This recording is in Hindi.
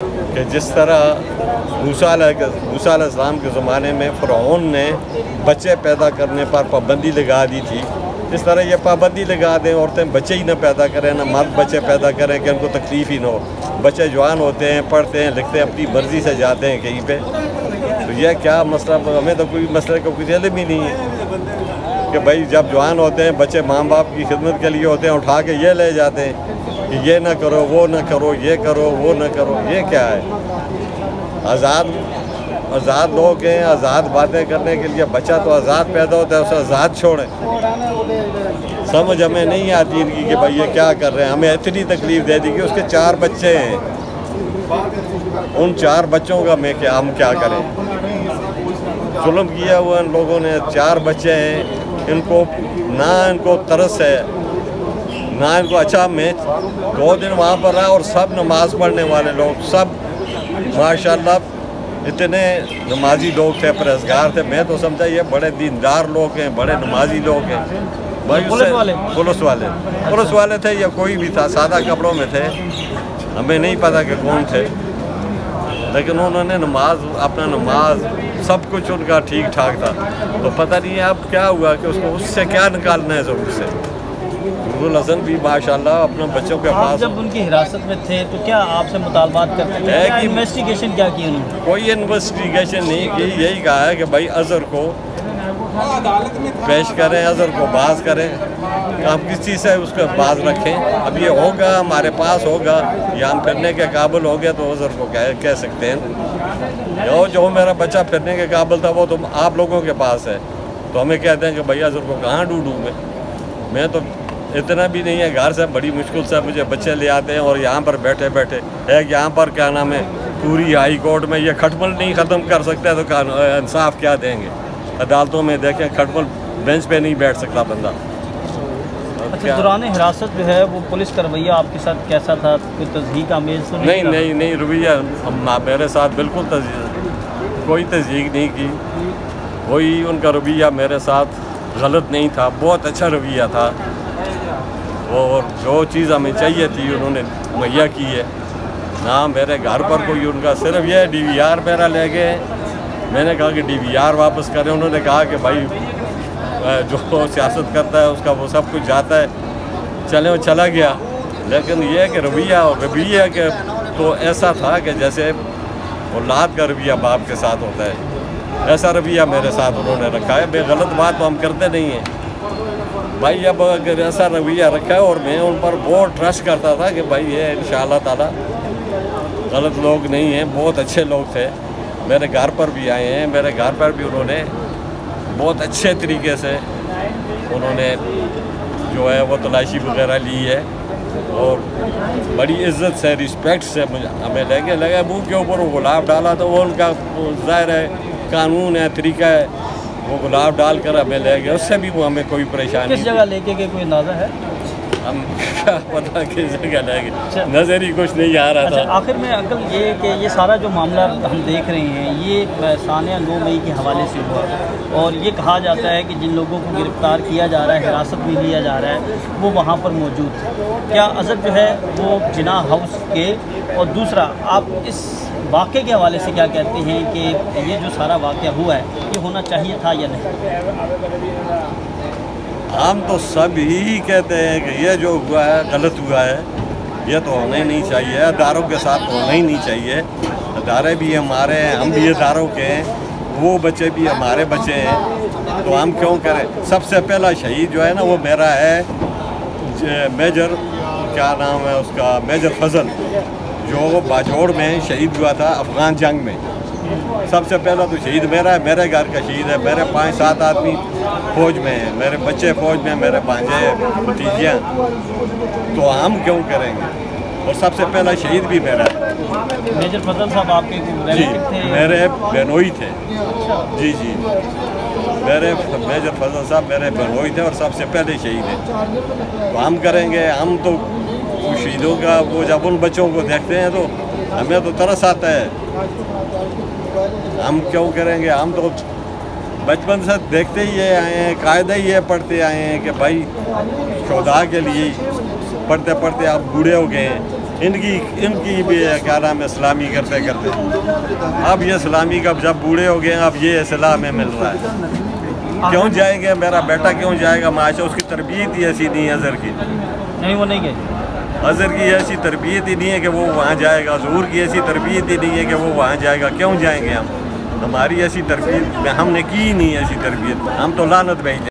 कि जिस तरह मूसा अलैहिस्सलाम के ज़माने में फ़िरऔन ने बच्चे पैदा करने पर पाबंदी लगा दी थी, इस तरह ये पाबंदी लगा दें औरतें बच्चे ही ना पैदा करें, ना मर्द बच्चे पैदा करें कि उनको तकलीफ़ ही ना हो। बच्चे जवान होते हैं, पढ़ते हैं, लिखते हैं, अपनी मर्ज़ी से जाते हैं कहीं पे, तो यह क्या मसला? हमें तो कोई मसले का कोई इल्म ही नहीं है कि भाई जब जवान होते हैं बच्चे माँ बाप की खिदमत के लिए होते हैं, उठा के ये ले जाते हैं कि ये ना करो, वो ना करो, ये करो, वो ना करो। ये क्या है? आज़ाद लोग हैं, आज़ाद बातें करने के लिए। बच्चा तो आज़ाद पैदा होता है, उसे आज़ाद छोड़ें। समझ हमें नहीं आती इनकी कि भाई ये क्या कर रहे हैं। हमें इतनी तकलीफ़ दे दी कि उसके 4 बच्चे हैं, उन 4 बच्चों का हम क्या करें? जुल्म किया हुआ इन लोगों ने। 4 बच्चे हैं, इनको तरस है ना इनको। अच्छा, मैं 2 दिन वहाँ पर रहा और सब नमाज़ पढ़ने वाले लोग, सब माशाल्लाह इतने नमाजी लोग थे, परहेज़गार थे। मैं तो समझा ये बड़े दीनदार लोग हैं, बड़े नमाजी लोग हैं। पुलिस वाले थे या कोई भी था, सादा कपड़ों में थे, हमें नहीं पता कि कौन थे, लेकिन उन्होंने नमाज सब कुछ उनका ठीक ठाक था। तो पता नहीं अब क्या हुआ कि उससे क्या निकालना है ज़रूर से। नूरुल हसन भी माशाल्लाह अपने बच्चों के पास। जब उनकी हिरासत में थे तो क्या आपसे मुतालबात करते थे? क्या इन्वेस्टिगेशन क्या की उन्होंने? कोई इन्वेस्टिगेशन नहीं की, यही कहा है कि भाई अज़हर को पेश करें, अज़हर को बाज करें, हम किस चीज़ से उसको बाज रखें। अब ये होगा, हमारे पास होगा या हम फिरने के काबिल हो गए तो अज़हर को कह सकते हैं। जो मेरा बच्चा फिरने के काबिल था वो तो आप लोगों के पास है, तो हमें कहते हैं कि भैया अज़हर को कहाँ ढूंढूँ मैं तो इतना भी नहीं है। घर से बड़ी मुश्किल से मुझे बच्चे ले आते हैं और यहाँ पर बैठे एक यहाँ पर क्या नाम है, पूरी हाई कोर्ट में ये खटमल नहीं ख़त्म कर सकते तो इंसाफ क्या देंगे? अदालतों में देखें, खटमल बेंच पे नहीं बैठ सकता बंदा। अच्छा, दौरान हिरासत जो है वो पुलिस का रवैया आपके साथ कैसा था? कोई तज़हीक आमेज़ तो नहीं रवैया मेरे साथ बिल्कुल कोई तज़हीक नहीं की। कोई उनका रवैया मेरे साथ गलत नहीं था, बहुत अच्छा रवैया था। और जो चीज़ हमें चाहिए थी उन्होंने मुहैया की है ना। मेरे घर पर कोई उनका सिर्फ ये DVR मेरा ले गए। मैंने कहा कि DVR वापस करें, उन्होंने कहा कि भाई जो सियासत करता है उसका वो सब कुछ जाता है, चले वो चला गया। लेकिन ये कि रवैया के तो ऐसा था कि जैसे औलाद का रवैया बाप के साथ होता है, ऐसा रवैया मेरे साथ उन्होंने रखा है। बेगलत बात तो हम करते नहीं हैं भाई। अब अगर ऐसा रवैया रखा है और मैं उन पर बहुत ट्रस्ट करता था कि भाई ये इंशाअल्लाह ताला गलत लोग नहीं हैं, बहुत अच्छे लोग थे। मेरे घर पर भी आए हैं, मेरे घर पर भी उन्होंने बहुत अच्छे तरीके से उन्होंने जो है वो तलाशी वगैरह ली है और बड़ी इज़्ज़त से, रिस्पेक्ट से हमें लगे मुँह के ऊपर वो गुलाब डाला तो वो उनका ज़ाहिर है कानून है, तरीका है, वो गुलाब डाल कर हमें ले गए। उससे भी वो हमें कोई परेशानी। किस जगह लेके गए, कोई अंदाज़ा है? हम क्या पता किस जगह ले गए, नज़र ही कुछ नहीं आ रहा था। आखिर में अंकल ये कि ये सारा जो मामला हम देख रहे हैं ये सानिया 9 मई के हवाले से हुआ और ये कहा जाता है कि जिन लोगों को गिरफ़्तार किया जा रहा है, हिरासत में लिया जा रहा है, वो वहाँ पर मौजूद थे। क्या अज़हर जो है वो जिना हाउस के? और दूसरा, आप इस वाक़े के हवाले से क्या कहते हैं कि ये जो सारा वाक़या हुआ है ये होना चाहिए था या नहीं? हम तो सब ही कहते हैं कि ये जो हुआ है गलत हुआ है, ये तो होना ही नहीं चाहिए। अदारों के साथ होना ही नहीं चाहिए। अदारे भी हमारे हैं, हम भी अदारों के हैं, वो बच्चे भी हमारे बच्चे हैं, तो हम क्यों करें? सबसे पहला शहीद जो है ना वो मेरा है मेजर, क्या नाम है उसका, मेजर फजल, जो बाजोड़ में शहीद हुआ था अफ़गान जंग में। सबसे पहला तो शहीद मेरा है, मेरे घर का शहीद है। मेरे 5-7 आदमी फ़ौज में हैं, मेरे बच्चे फ़ौज में, मेरे भांजे भतीजियाँ, तो हम क्यों करेंगे? और सबसे पहला शहीद भी मेरा है। मेजर फजल साहब आपके रिलेटिव थे? मेरे बहनोई थे। जी मेरे मेजर फजल साहब मेरे बहनोई थे और सबसे पहले शहीद हैं। तो हम करेंगे? हम तो शहीदों का वो जब उन बच्चों को देखते हैं तो हमें तो तरस आता है। हम क्यों करेंगे? हम तो बचपन से देखते ही ये आए हैं, कायदा ही ये पढ़ते आए हैं कि भाई शुहदा के लिए पढ़ते पढ़ते आप बूढ़े हो गए हैं, इनकी भी क्या नाम है इस्लामी करते करते अब ये इस्लामी का जब बूढ़े हो गए अब ये इस्लाह में मिल रहा है। क्यों जाएंगे, मेरा बेटा क्यों जाएगा माशा, उसकी तरबियत ही ऐसी नहीं है अज़हर की। नहीं, वो नहीं गए। अज़हर की ऐसी तरबियत ही नहीं है कि वो वहाँ जाएगा, ज़हूर की ऐसी तरबियत ही नहीं है कि वो वहाँ जाएगा। क्यों जाएंगे हम, हमारी ऐसी तरबियत हमने की ही नहीं ऐसी तरबियत, हम तो लानत भेजते।